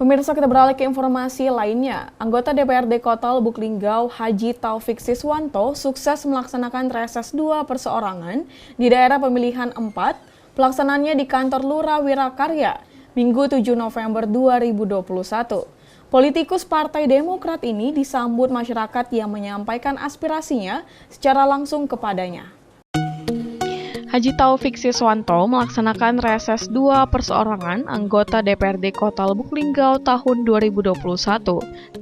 Pemirsa, kita beralih ke informasi lainnya. Anggota DPRD Kota Lubuk Linggau, Haji Taufik Siswanto, sukses melaksanakan reses 2 perseorangan di daerah pemilihan 4, pelaksanaannya di kantor Lurah Wirakarya, Minggu 7 November 2021. Politikus Partai Demokrat ini disambut masyarakat yang menyampaikan aspirasinya secara langsung kepadanya. Haji Taufik Siswanto melaksanakan reses 2 perseorangan anggota DPRD Kota Lubuk Linggau tahun 2021,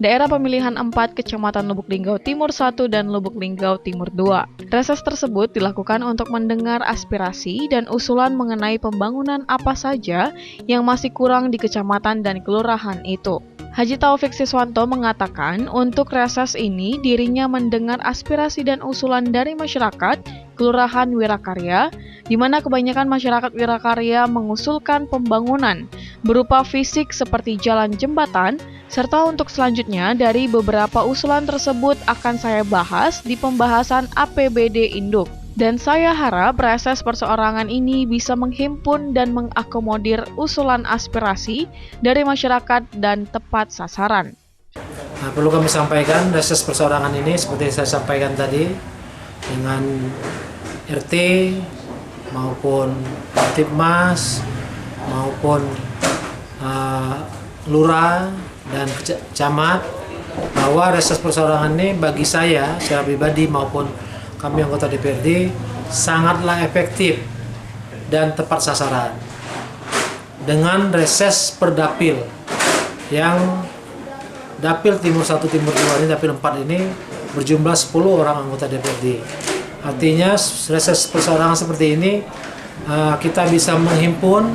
daerah pemilihan 4 Kecamatan Lubuk Linggau Timur 1 dan Lubuk Linggau Timur 2. Reses tersebut dilakukan untuk mendengar aspirasi dan usulan mengenai pembangunan apa saja yang masih kurang di kecamatan dan kelurahan itu. Haji Taufik Siswanto mengatakan untuk reses ini dirinya mendengar aspirasi dan usulan dari masyarakat Kelurahan Wirakarya, di mana kebanyakan masyarakat Wirakarya mengusulkan pembangunan berupa fisik seperti jalan jembatan, serta untuk selanjutnya dari beberapa usulan tersebut akan saya bahas di pembahasan APBD Induk. Dan saya harap reses perseorangan ini bisa menghimpun dan mengakomodir usulan aspirasi dari masyarakat dan tepat sasaran. Nah, perlu kami sampaikan reses perseorangan ini seperti saya sampaikan tadi dengan RT maupun Tipmas maupun Lurah dan Camat, bahwa reses perseorangan ini bagi saya secara pribadi maupun kami anggota DPRD sangatlah efektif dan tepat sasaran. Dengan reses per dapil yang dapil Timur 1, Timur 2 ini, dapil 4 ini berjumlah 10 orang anggota DPRD. Artinya reses perseorangan seperti ini kita bisa menghimpun,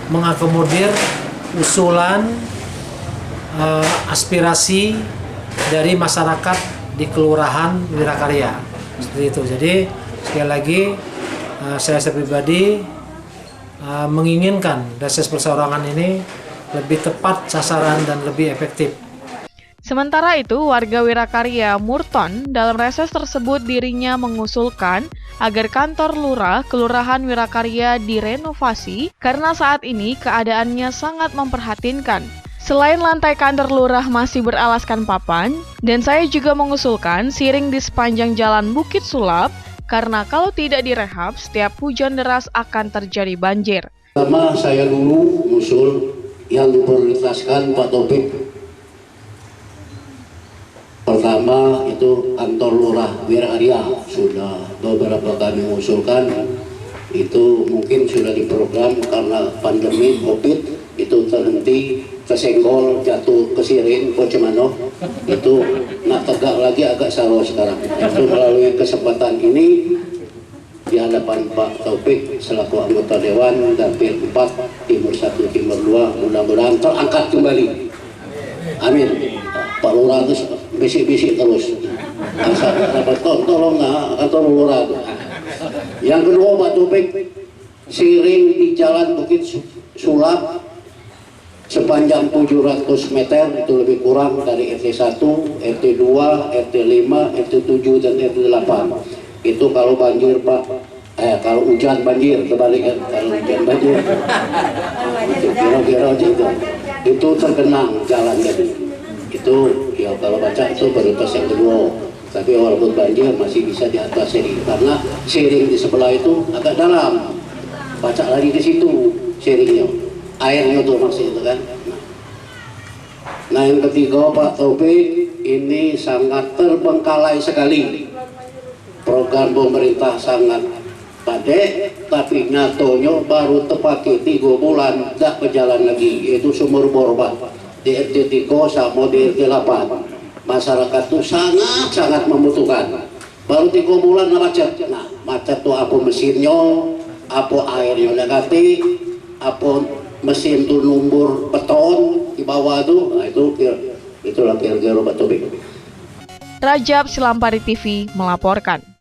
mengakomodir usulan, aspirasi dari masyarakat di Kelurahan Wirakarya. Seperti itu. Jadi sekali lagi saya pribadi menginginkan reses perseorangan ini lebih tepat sasaran dan lebih efektif. Sementara itu, warga Wirakarya Murton dalam reses tersebut dirinya mengusulkan agar kantor lurah Kelurahan Wirakarya direnovasi karena saat ini keadaannya sangat memprihatinkan. Selain lantai kantor lurah masih beralaskan papan, dan saya juga mengusulkan siring di sepanjang jalan Bukit Sulap karena kalau tidak direhab, setiap hujan deras akan terjadi banjir. Pertama, saya dulu usul yang diprioritaskan Pak Taufik. Pertama itu kantor lurah Wirakarya, sudah beberapa kami mengusulkan, itu mungkin sudah diprogram karena pandemi COVID itu terhenti, tersenggol, jatuh ke siring, Pocemano, itu nak tegak lagi agak salah sekarang. Itu melalui kesempatan ini di hadapan Pak Taufik selaku anggota Dewan Dapil 4 Timur 1 Timur 2 mudah-mudahan terangkat kembali. Amin. Pak Lurah itu bisik-bisik terus. Asal dapat tolong atau Lurah. Yang kedua Pak Taufik, siring di jalan Bukit Sulap sepanjang 700 meter itu lebih kurang dari RT 1, RT 2, RT 5, RT 7 dan RT 8. Itu kalau banjir Pak, kalau hujan banjir, kebalikan kalau hujan banjir. Kira-kira itu tergenang jalan jadi. Itu ya kalau baca itu prioritas yang kedua. Tapi walaupun banjir masih bisa diatasi karena siring di sebelah itu agak dalam. Baca lagi di situ siringnya. Airnya tuh maksudnya itu kan. Nah yang ketiga Pak Taufik, ini sangat terbengkalai sekali. Program pemerintah sangat pendek, tapi nyatonya baru tepatnya 3 bulan tidak berjalan lagi, yaitu sumur bor di RT 3 sama di RT 8. Masyarakat itu sangat membutuhkan. Baru 3 bulan macet. Nah macet tuh apa mesinnya, apa airnya negatif, apa mesin tuh numbur beton di bawah tuh, nah itulah kira-kira Pak Taufik. Rajab Silampari TV melaporkan.